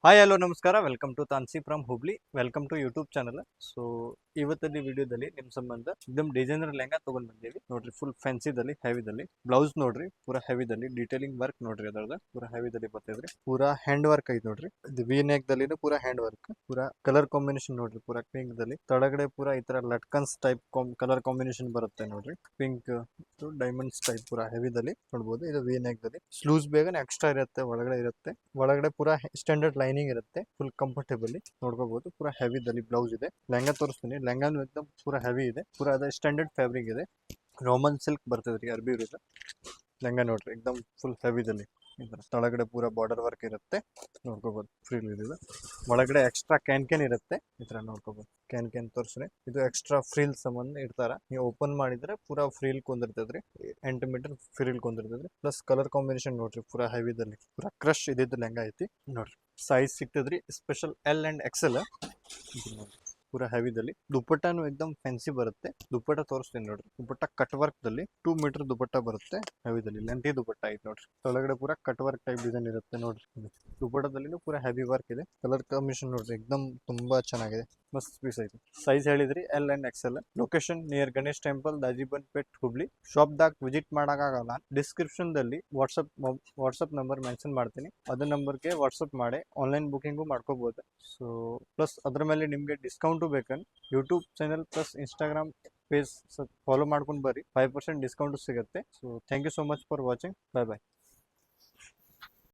Hi hello ನಮಸ್ಕಾರ welcome to Tansi from Hubli welcome to YouTube channel. So ಇವತ್ತಿನ ವಿಡಿಯೋದಲ್ಲಿ ನಿಮ್ಮ ಸಂಬಂಧ ಎಕ್ದಮ್ ಡಿಸೈನರ್ ಲೆಹಂಗಾ ತಗೊಂಡ್ ಬಂದೇವಿ ನೋಡ್ರಿ. ಫುಲ್ ಫ್ಯಾನ್ಸಿದಲ್ಲಿ ಹೆವಿದಲ್ಲಿ ಬ್ಲೌಸ್ ನೋಡ್ರಿ, ಪೂರಾ ಹೆವಿದಲ್ಲಿ ಡೀಟೇಲಿಂಗ್ ವರ್ಕ್ ನೋಡ್ರಿ. ಅದರದ ಪೂರಾ ಹೆವಿದಲ್ಲಿ ಬರ್ತದ್ರಿ. ಪೂರಾ ಹ್ಯಾಂಡ್ ವರ್ಕ್ ಐತಿ ನೋಡ್ರಿ. ಇದು ವಿ ನೆಕ್ ದಲ್ಲಿ ಪೂರಾ ಹ್ಯಾಂಡ್ ವರ್ಕ್, ಪೂರಾ ಕಲರ್ ಕಾಂಬಿನೇಷನ್ ನೋಡ್ರಿ. ಪೂರಾ ಪಿಂಕ್ ದಲ್ಲಿ ತಳಗಡೆ ಪೂರಾ ಈ ತರ ಲಟ್ಕನ್ಸ್ ಟೈಪ್ ಕಲರ್ ಕಾಂಬಿನೇಷನ್ ಬರುತ್ತೆ ನೋಡ್ರಿ. ಪಿಂಕ್ ಡೈಮಂಡ್ಸ್ ಟೈಪ್ ಪೂರಾ ಹೆವಿದಲ್ಲಿ ನೋಡಬಹುದು. ಇದು ವಿ ನೆಕ್ ದಲ್ಲಿ ಸ್ಲೂಸ್ ಬೇಗನೆ ಎಕ್ಸ್ಟ್ರಾ ಇರುತ್ತೆ, ಒಳಗಡೆ ಇರುತ್ತೆ. ಒಳಗಡೆ ಪೂರಾ ಸ್ಟ್ಯಾಂಡರ್ಡ್ ಲೈನಿಂಗ್ ಇರುತ್ತೆ. ಫುಲ್ ಕಂಫರ್ಟೇಬಲಿ ನೋಡ್ಕೋಬಹುದು. ಪೂರಾ ಹೆವಿದಲ್ಲಿ ಬ್ಲೌಸ್ ಇದೆ. ಲೆಹಂಗಾ ತೋರಿಸ್ತೀನಿ. ಲೆಹಂಗಾನು एकदम ಪೂರಾ ಹೆವಿ ಇದೆ. ಪೂರಾ ಅದೇ ಸ್ಟ್ಯಾಂಡರ್ಡ್ ಫ್ಯಾಬ್ರಿಕ್ ಇದೆ. ರೋಮನ್ ಸಿಲ್ಕ್ ಬರ್ತದ್ರಿ, ಅರ್ಬಿ ಇರುತ್ತೆ. ಲೆಹಂಗಾ ನೋಡ್ರಿ एकदम ಫುಲ್ ಹೆವಿದಲ್ಲಿ. ತಳಗಡೆ ಪೂರಾ ಬಾರ್ಡರ್ ವರ್ಕ್ ಇರುತ್ತೆ, ನೋಡ್ಕೋಬಹುದು. ಫ್ರೀಲ್ ಇದೆ. ಒಳಗಡೆ ಎಕ್ಸ್ಟ್ರಾ ಕ್ಯಾನ್ ಇರುತ್ತೆ. ಈ ತರ ನೋಡ್ಕೋಬಹುದು. ಕ್ಯಾನ್ ತೋರಿಸ್ರಿ. ಇದು ಎಕ್ಸ್ಟ್ರಾ ಫ್ರೀಲ್ ಸಂಬಂಧ ಇಡ್ತಾರ. ನೀವು ಓಪನ್ ಮಾಡಿದ್ರೆ ಪೂರಾ ಫ್ರೀಲ್ ಕುಂದಿರ್ತದ್ರಿ. 8 ಮೀಟರ್ ಫ್ರೀಲ್ ಕುಂದಿರ್ತದ್ರಿ. ಪ್ಲಸ್ ಕಲರ್ ಕಾಂಬಿನೇಷನ್ ನೋಡ್ರಿ, ಪೂರಾ ಹೆವಿದಲ್ಲಿ ಪೂರಾ ಕ್ರಶ್ ಇದ್ದಿದ್ದು ಲೆಹಂಗಾ ಐತಿ ನೋಡ್ರಿ. ಸೈಜ್ ಸಿಗ್ತದ್ರಿ ಸ್ಪೆಷಲ್ ಎಲ್ ಅಂಡ್ ಎಕ್ಸೆಲ್. ಪೂರಾ ಹೆವಿದಲ್ಲಿ ದುಪ್ಪಟ್ಟಾನು एकदम ಫ್ಯಾನ್ಸಿ ಬರುತ್ತೆ. ದುಪ್ಪಟ್ಟ ತೋರಿಸ್ತೀನಿ ನೋಡ್ರಿ. ದುಪ್ಪಟ್ಟ ಕಟ್ ವರ್ಕ್ ದಲ್ಲಿ 2 ಮೀಟರ್ ದುಪ್ಪಟ್ಟ ಬರುತ್ತೆ. ಹೆವಿದಲ್ಲಿ ಲೆಂತಿ ದುಪ್ಪಟ್ಟ ಐತಿ ನೋಡ್ರಿ. ಒಳಗಡೆ ಪೂರಾ ಕಟ್ ವರ್ಕ್ ಟೈಪ್ ಡಿಸೈನ್ ಇರುತ್ತೆ ನೋಡ್ರಿ. ದುಪ್ಪಟ್ಟದಲ್ಲಿ ಪೂರಾ ಹೆವಿ ವರ್ಕ್ ಇದೆ. ಕಲರ್ ಕಾಂಬಿನೇಷನ್ ನೋಡ್ರಿ, एकदम ತುಂಬಾ ಚೆನ್ನಾಗಿದೆ. ಮಸ್ತ್ ಪೀಸ್ ಐತಿ. ಸೈಜ್ ಹೇಳಿದ್ರಿ L and XL. Location near Ganesh temple, Dajiban Pet, Hubli. Shop ದಾಗ ವಿಸಿಟ್ ಮಾಡಕ್ಕಾಗಲ್ಲ, ಡಿಸ್ಕ್ರಿಪ್ಷನ್ ದಲ್ಲಿ ವಾಟ್ಸಪ್ ನಂಬರ್ ಮೆನ್ಷನ್ ಮಾಡ್ತೀನಿ. ಅದ ನಂಬರ್ಗೆ ವಾಟ್ಸಪ್ ಮಾಡಿ ಆನ್ಲೈನ್ ಬುಕಿಂಗು ಮಾಡ್ಕೋಬಹುದು. ಸೊ ಪ್ಲಸ್ ಅದ್ರ ಮೇಲೆ ನಿಮಗೆ ಡಿಸ್ಕೌಂಟು ಬೇಕನ್ YouTube channel plus Instagram page follow ಮಾಡ್ಕೊಂಡು ಬರ್ರಿ. 5% ಡಿಸ್ಕೌಂಟ್ ಸಿಗುತ್ತೆ. So thank you so much for watching. Bye by.